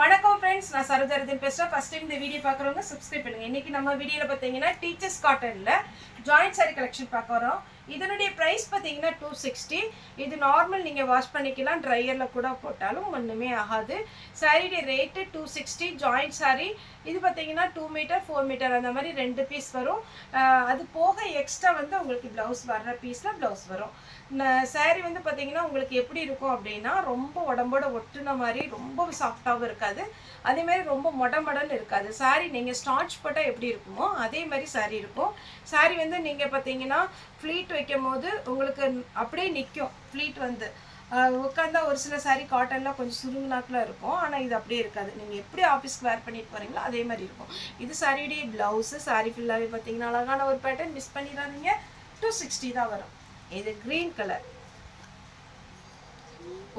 வணக்கம் ஃப்ரெண்ட்ஸ், நான் சரோஜாரதின் பேசுகிறேன். ஃபர்ஸ்ட் டைம் இந்த வீடியோ பார்க்குறவங்க சப்ஸ்கிரைப் பண்ணுங்கள். இன்றைக்கி நம்ம வீடியோவில் பார்த்தீங்கன்னா டீச்சர்ஸ் காட்டனில் ஜாயிண்ட் சாரி கலெக்ஷன் பார்க்க வரோம். இதனுடைய ப்ரைஸ் பார்த்தீங்கன்னா 260. இது நார்மல், நீங்கள் வாஷ் பண்ணிக்கலாம், ட்ரையரில் கூட போட்டாலும் ஒன்றுமே ஆகாது. சாரியுடைய ரேட்டு 260. ஜாயிண்ட் சாரி இது பார்த்தீங்கன்னா 2 மீட்டர் 4 மீட்டர் அந்த மாதிரி 2 பீஸ் வரும். அது போக எக்ஸ்ட்ரா வந்து உங்களுக்கு ப்ளவுஸ் வர்ற பீஸில் ப்ளவுஸ் வரும். சாரி வந்து பார்த்தீங்கன்னா உங்களுக்கு எப்படி இருக்கும் அப்படின்னா, ரொம்ப உடம்போட ஒட்டுன மாதிரி ரொம்ப சாஃப்டாகவும் இருக்காது, அதேமாதிரி ரொம்ப மொடன்னு இருக்காது. சாரி நீங்கள் ஸ்டார்ச் போட்டால் எப்படி இருக்குமோ அதே மாதிரி சாரி இருக்கும். சாரி வந்து நீங்கள் பார்த்தீங்கன்னா ஃப்ளீட் வைக்கும் போது உங்களுக்கு அப்படியே நிற்கும். ஃப்ளீட் வந்து உட்காந்தா ஒரு சில சாரி காட்டன்லாம் கொஞ்சம் சுருங்குனாக்கில் இருக்கும், ஆனால் இது அப்படியே இருக்காது. நீங்கள் எப்படி ஆஃபீஸ்க்கு வேர் பண்ணிட்டு போகிறீங்களோ அதே மாதிரி இருக்கும். இது சாரியுடைய ப்ளவுஸு. சாரி ஃபுல்லாகவே பார்த்தீங்கன்னா அழகான ஒரு பேட்டர்ன், மிஸ் பண்ணிடாதீங்க. 260 தான் வரும். இது க்ரீன் கலர்.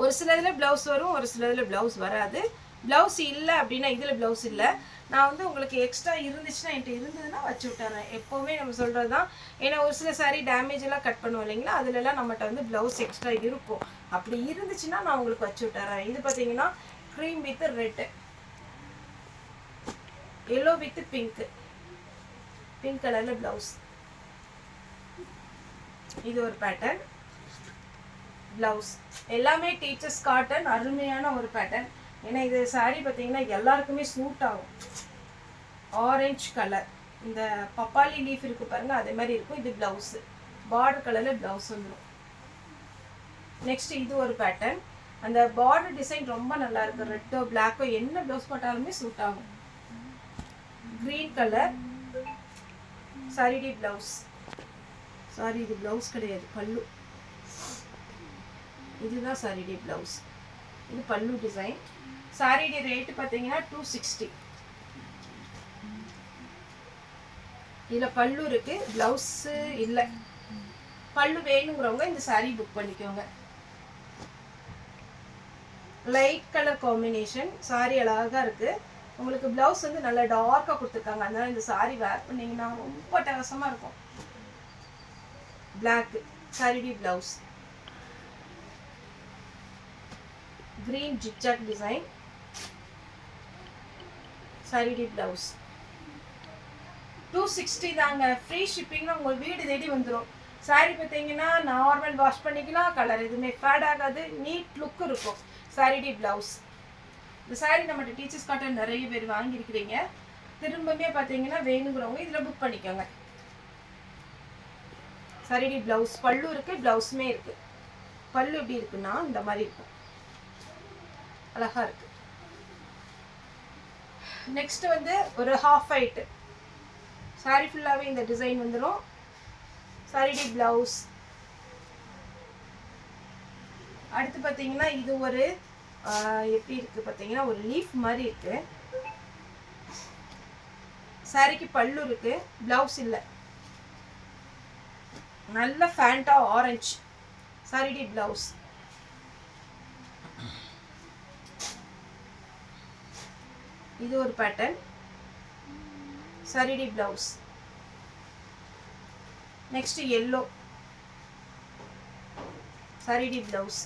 ஒரு சில இதில் ப்ளவுஸ் வரும், ஒரு சில இதில் ப்ளவுஸ் வராது. ப்ளவுஸ் இல்லை அப்படின்னா இதில் ப்ளவுஸ் இல்லை, நான் வந்து உங்களுக்கு எக்ஸ்ட்ரா இருந்துச்சுன்னா என்கிட்ட இருந்ததுன்னா வச்சு விட்டுறேன். எப்போவுமே நம்ம சொல்கிறது தான். ஏன்னா ஒரு சில சாரீ டேமேஜ் எல்லாம் கட் பண்ணுவோம் இல்லைங்களா, அதுலலாம் நம்மகிட்ட வந்து ப்ளவுஸ் எக்ஸ்ட்ரா இருக்கும். அப்படி இருந்துச்சுன்னா நான் உங்களுக்கு வச்சு விட்டுறேன். இது பார்த்தீங்கன்னா cream with red, yellow with pink, pink கலரில் ப்ளவுஸ். இது ஒரு பேட்டர்ன் ப்ளவுஸ். எல்லாமே டீச்சர்ஸ் காட்டன், அருமையான ஒரு பேட்டர்ன். ஏன்னா இது சாரீ பார்த்தீங்கன்னா எல்லாருக்குமே சூட் ஆகும். ஆரஞ்சு கலர், இந்த பப்பாளி லீஃப் இருக்குது பாருங்கள், அதே மாதிரி இருக்கும். இது ப்ளவுஸு, பார்டர் கலரில் ப்ளவுஸ் வந்துடும். நெக்ஸ்ட் இது ஒரு பேட்டர்ன். அந்த பார்டர் டிசைன் ரொம்ப நல்லா இருக்குது. ரெட்டோ பிளாக்கோ என்ன ப்ளவுஸ் போட்டாலுமே சூட் ஆகும். க்ரீன் கலர் சாரிடி ப்ளவுஸ். சாரி, இது ப்ளவுஸ் கிடையாது, பல்லு. இதுதான் சாரிடி ப்ளவுஸ். இது பல்லு டிசைன். சாரிடி ரேட்டு பார்த்தீங்கன்னா 260. இதில் பல்லு இருக்கு, ப்ளவுஸு இல்லை. பல்லு வேணுங்கிறவங்க இந்த சாரி புக் பண்ணிக்கோங்க. லைட் கலர் காம்பினேஷன், சாரி அழகாக இருக்குது. உங்களுக்கு ப்ளவுஸ் வந்து நல்லா டார்க்காக கொடுத்துருக்காங்க, அதனால இந்த சாரி வேர் பண்ணிங்கன்னா ரொம்ப அட்டகாசமாக இருக்கும். பிளாக் சாரிடி ப்ளவுஸ். கிரீன் ஜிக்ஜாக் டிசைன் சாரிடி ப்ளவுஸ். 260 தாங்க. ஃப்ரீ ஷிப்பிங்னா உங்கள் வீடு தேடி வந்துடும். சாரி பார்த்தீங்கன்னா நார்மல் வாஷ் பண்ணிக்கலாம், கலர் எதுவுமே ஃபேட் ஆகாது, நீட் லுக் இருக்கும். சாரிடி ப்ளவுஸ். இந்த சாரி நம்மகிட்ட டீச்சர்ஸ் காட்டன் நிறைய பேர் வாங்கியிருக்கிறீங்க. திரும்பவே பார்த்தீங்கன்னா வேணுங்கிறவங்க இதில் புக் பண்ணிக்கோங்க. சாரிடி ப்ளவுஸ். பல்லு இருக்குது, ப்ளவுஸுமே இருக்குது. பல்லு எப்படி இருக்குன்னா இந்த மாதிரி இருக்கும், அழகாக இருக்குது. நெக்ஸ்ட் வந்து ஒரு ஹாஃப் ஒயிட் சாரி ஃபுல்லாகவே இந்த டிசைன் வந்துடும். சாரிடி ப்ளவுஸ். அடுத்து பார்த்தீங்கன்னா இது ஒரு எப்படி இருக்குது பார்த்தீங்கன்னா ஒரு லீஃப் மாதிரி இருக்குது. சாரிக்கு பல்லு இருக்குது, ப்ளவுஸ் இல்லை. நல்ல ஃபேண்டா ஆரஞ்சு சாரிடி ப்ளவுஸ். இது ஒரு பேட்டர்ன் சாரிடி ப்ளவுஸ். நெக்ஸ்ட் எல்லோ சாரிடி ப்ளவுஸ்.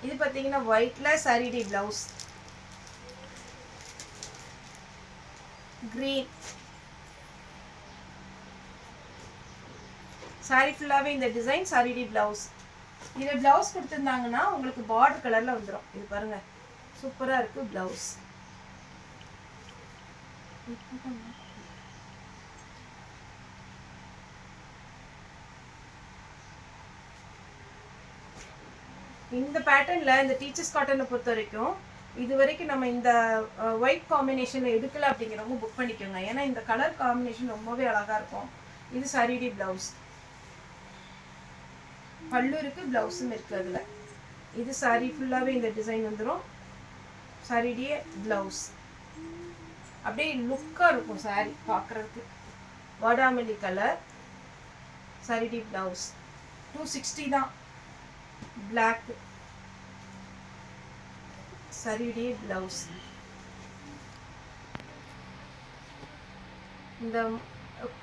இது பார்த்தீங்கன்னா ஒயிட்ல சாரிடி ப்ளவுஸ். கிரீன் சாரி ஃபுல்லாகவே இந்த டிசைன் சாரிடி ப்ளவுஸ். இதில் ப்ளவுஸ் கொடுத்துருந்தாங்கன்னா உங்களுக்கு பார்டர் கலரில் வந்துடும். இது பாருங்க, சூப்பராக இருக்குது ப்ளவுஸ். இந்த பேட்டர்னில் இந்த டீச்சர்ஸ் காட்டனை பொறுத்த வரைக்கும் இது வரைக்கும் நம்ம இந்த ஒயிட் காம்பினேஷனில் எடுக்கலை அப்படிங்கிறவங்க புக் பண்ணிக்கோங்க. ஏன்னா இந்த கலர் காம்பினேஷன் ரொம்பவே அழகாக இருக்கும். இது சாரிடி ப்ளவுஸ். பல்லு இருக்குது, ப்ளவுஸும் இருக்குது அதில். இது சாரி ஃபுல்லாகவே இந்த டிசைன் வந்துடும். சாரிடியே ப்ளவுஸ். அப்படியே லுக்காக இருக்கும் சாரி பார்க்குறதுக்கு. வாடாமல்லி கலர் சாரிடி ப்ளவுஸ். 260 தான். பிளாக் சாரிடி ப்ளவுஸ். இந்த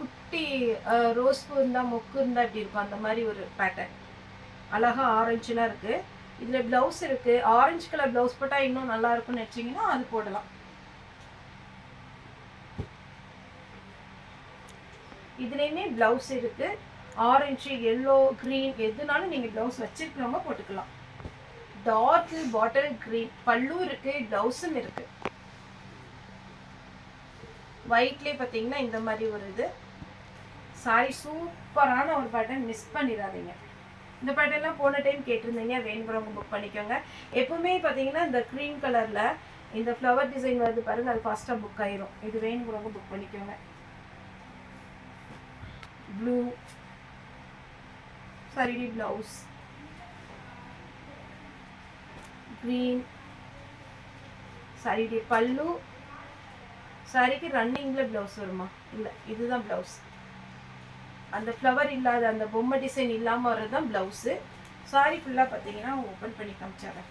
குட்டி ரோஸ் பூ இருந்தால் மொக்கு இருந்தால் இப்படி இருக்கும், அந்த மாதிரி ஒரு பேட்டர்ன். அழகா ஆரஞ்சுலாம் இருக்கு. இதுல பிளவுஸ் இருக்கு. ஆரஞ்சு கலர் பிளவுஸ் போட்டா இன்னும் நல்லா இருக்கும்னு நினைச்சீங்கன்னா அது போடலாம். இதுலயுமே பிளவுஸ் இருக்கு. ஆரஞ்சு, எல்லோ, கிரீன் எதுனாலும் நீங்க பிளவுஸ் வச்சிருக்கிறவங்க போட்டுக்கலாம். டார்க் பாட்டில் கிரீன் பல்லு இருக்கு, பிளவுஸும் இருக்கு. ஒயிட்லேயே பார்த்தீங்கன்னா இந்த மாதிரி ஒரு இது சாரி சூப்பரான ஒரு பேட்டர்ன், மிஸ் பண்ணிடாதீங்க. இந்த பேட்டர்ன்லாம் போன டைம் கேட்டிருந்தீங்க, வேணுங்கிறவங்க புக் பண்ணிக்கோங்க. எப்பவுமே பார்த்தீங்கன்னா இந்த க்ரீம் கலரில் இந்த ஃப்ளவர் டிசைன் வருது பாருங்க, அது ஃபாஸ்ட்டாக புக் ஆயிரும். இது வேணுங்கிறவங்க புக் பண்ணிக்கோங்க. Blue sorry blouse, green sorry பல்லு, சாரிக்கு ரன்னிங்கில் ப்ளவுஸ் வருமா? இல்லை, இதுதான் ப்ளவுஸ். அந்த ஃப்ளவர் இல்லாத அந்த பொம்மை டிசைன் இல்லாமல் வர்றது தான் ப்ளவுஸு. சாரி ஃபுல்லாக பார்த்தீங்கன்னா ஓப்பன் பண்ணி காமிச்சிடுறேன்.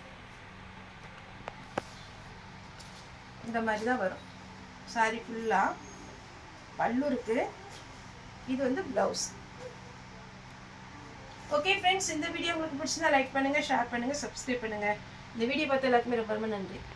இந்த மாதிரி தான் வரும் சாரி ஃபுல்லாக. பல்லு இருக்குது, இது வந்து ப்ளவுஸ். ஓகே ஃப்ரெண்ட்ஸ், இந்த வீடியோ உங்களுக்கு பிடிச்சிருந்தா லைக் பண்ணுங்கள், ஷேர் பண்ணுங்கள், சப்ஸ்கிரைப் பண்ணுங்கள். இந்த வீடியோ பார்த்த எல்லாருக்குமே ரொம்ப ரொம்ப நன்றி.